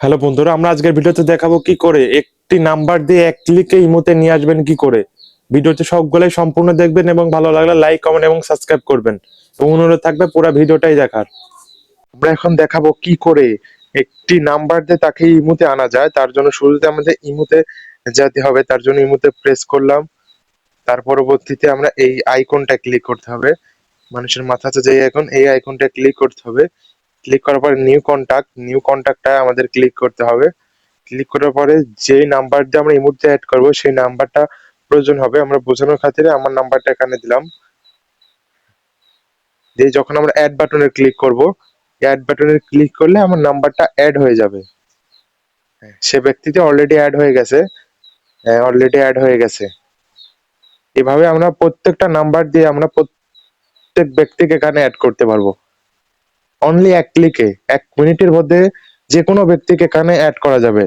Hello বন্ধুরা, আমরা আজকের ভিডিওতে দেখাবো কি করে একটি নাম্বার দিয়ে এক ক্লিকে ইমোতে নিয়ে আসবেন কি করে। ভিডিওতে সবগুলাই সম্পূর্ণ দেখবেন এবং ভালো লাগলে লাইক কমেন্ট এবং সাবস্ক্রাইব করবেন এবং অনুরোধ থাকবে পুরো ভিডিওটাই দেখার। আমরা এখন দেখাবো কি করে একটি নাম্বার দিয়ে তাকে ইমোতে আনা যায়। তার জন্য শুরুতে আমাদের ইমোতে যেতে হবে, তার জন্য ইমোতে প্রেস করলাম। তার পরবর্তীতে আমরা এই আইকনটা ক্লিক করতে হবে, মানুষের মাথাতে যে আইকন, এই আইকনটা ক্লিক করতে হবে। ক্লিক করার পরে নিউ কন্টাক্টটা আমাদের ক্লিক করতে হবে। ক্লিক করার পরে যেই নাম্বার দিয়ে আমরা ইমোতে অ্যাড করব সেই নাম্বারটা প্রয়োজন হবে। আমরা বোঝানোর খাতিরে আমার নাম্বারটা এখানে দিলাম। দিয়ে যখন আমরা অ্যাড বাটনে ক্লিক করব, অ্যাড বাটনে ক্লিক করলে আমার নাম্বারটা অ্যাড হয়ে যাবে। সে ব্যক্তিটি অলরেডি অ্যাড হয়ে গেছে। অলরেডি অ্যাড হয়ে গেছে। এভাবে আমরা প্রত্যেকটা নাম্বার দিয়ে আমরা প্রত্যেক ব্যক্তিকে এখানে অ্যাড করতে পারবো। অনলি এক ক্লিকে, 1 মিনিটের মধ্যে যে কোনো ব্যক্তিকে এখানে অ্যাড করা যাবে।